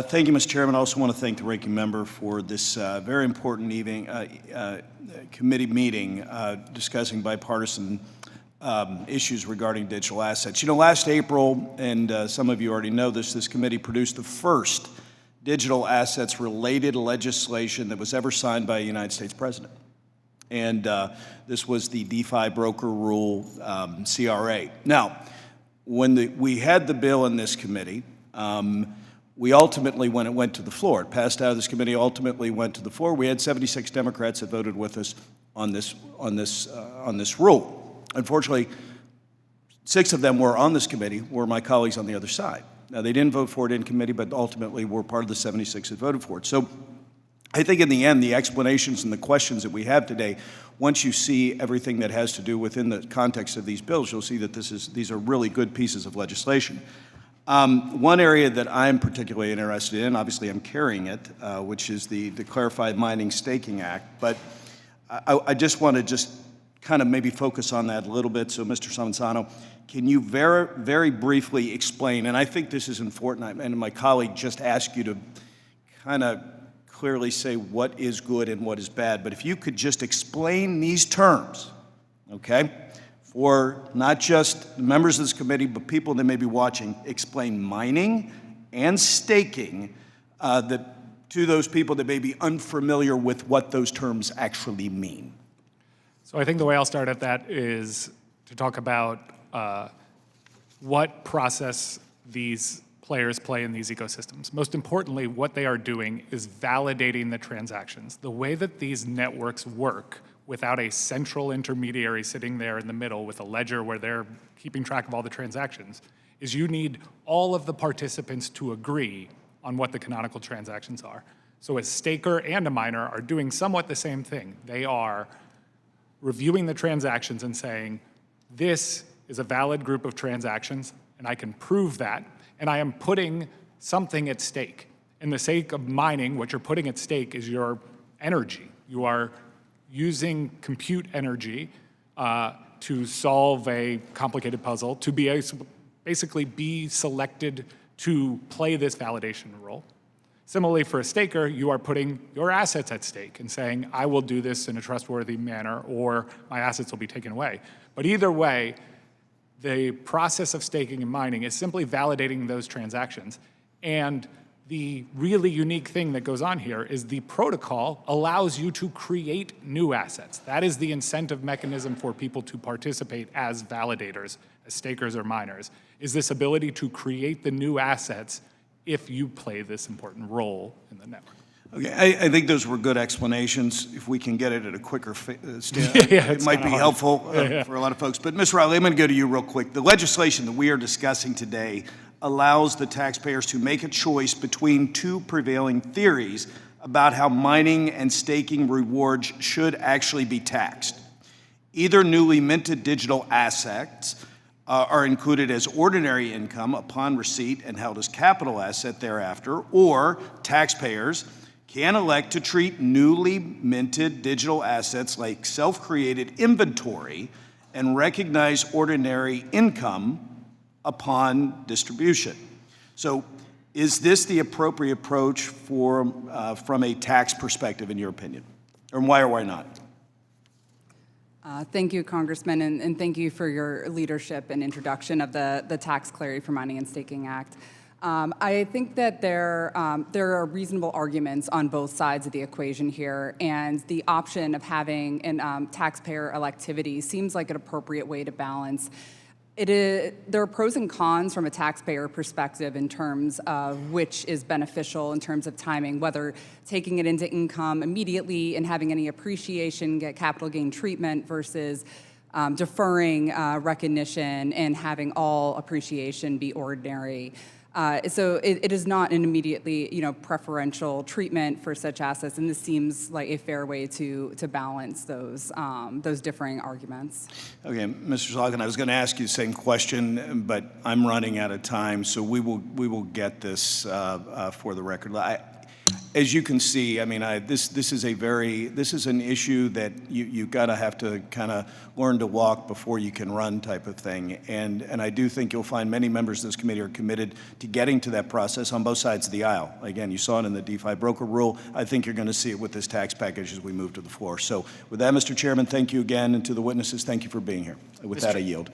Thank you, Mr. Chairman. I also want to thank the ranking member for this very important committee meeting discussing bipartisan issues regarding digital assets. You know, last April, and some of you already know this committee produced the first digital assets related legislation that was ever signed by a United States president. And this was the DeFi broker rule, CRA. Now, when we had the bill in this committee, we ultimately, when it went to the floor, it passed out of this committee, ultimately went to the floor. We had 76 Democrats that voted with us on this rule. Unfortunately, 6 of them were on this committee, were my colleagues on the other side. Now, they didn't vote for it in committee, but ultimately were part of the 76 that voted for it. So I think in the end, the explanations and the questions that we have today, once you see everything that has to do within the context of these bills, you'll see that these are really good pieces of legislation. One area that I'm particularly interested in, obviously I'm carrying it, which is the Clarified Mining Staking Act, but I just want to kind of maybe focus on that a little bit. So, Mr. Samanzano, can you very briefly explain, and I think this is important, and my colleague just asked you to kind of clearly say what is good and what is bad, but if you could just explain these terms, okay, for not just members of this committee, but people that may be watching, explain mining and staking to those people that may be unfamiliar with what those terms actually mean. So I think the way I'll start at that is to talk about what process these players play in these ecosystems. Most importantly, what they are doing is validating the transactions. The way that these networks work without a central intermediary sitting there in the middle with a ledger where they're keeping track of all the transactions is you need all of the participants to agree on what the canonical transactions are. So a staker and a miner are doing somewhat the same thing. They are reviewing the transactions and saying, this is a valid group of transactions, and I can prove that, and I am putting something at stake. In the sake of mining, what you're putting at stake is your energy. You are using compute energy to solve a complicated puzzle, to basically be selected to play this validation role. Similarly, for a staker, you are putting your assets at stake and saying, I will do this in a trustworthy manner, or my assets will be taken away. But either way, the process of staking and mining is simply validating those transactions. And the really unique thing that goes on here is the protocol allows you to create new assets. That is the incentive mechanism for people to participate as validators, as stakers or miners, is this ability to create the new assets if you play this important role in the network. Okay, I think those were good explanations. If we can get it at a quicker step, it might be helpful for a lot of folks. But Ms. Riley, I'm going to go to you real quick. The legislation that we are discussing today allows the taxpayers to make a choice between 2 prevailing theories about how mining and staking rewards should actually be taxed. Either newly minted digital assets are included as ordinary income upon receipt and held as capital asset thereafter, or taxpayers can elect to treat newly minted digital assets like self-created inventory and recognize ordinary income upon distribution. So is this the appropriate approach from a tax perspective, in your opinion? Or why or why not? Thank you, Congressman, and thank you for your leadership and introduction of the Tax Clarity for Mining and Staking Act. I think that there are reasonable arguments on both sides of the equation here, and the option of having taxpayer electivity seems like an appropriate way to balance. There are pros and cons from a taxpayer perspective in terms of which is beneficial in terms of timing, whether taking it into income immediately and having any appreciation get capital gain treatment versus deferring recognition and having all appreciation be ordinary. So it is not an immediately, preferential treatment for such assets, and this seems like a fair way to balance those differing arguments. Okay, Mr. Zalkin, I was going to ask you the same question, but I'm running out of time, so we will get this for the record. as you can see, I mean, this is an issue that you gotta have to kind of learn to walk before you can run type of thing. And I do think you'll find many members of this committee are committed to getting to that process on both sides of the aisle. Again, you saw it in the DeFi broker rule. I think you're going to see it with this tax package as we move to the floor. So with that, Mr. Chairman, thank you again. And to the witnesses, thank you for being here. With that, I yield.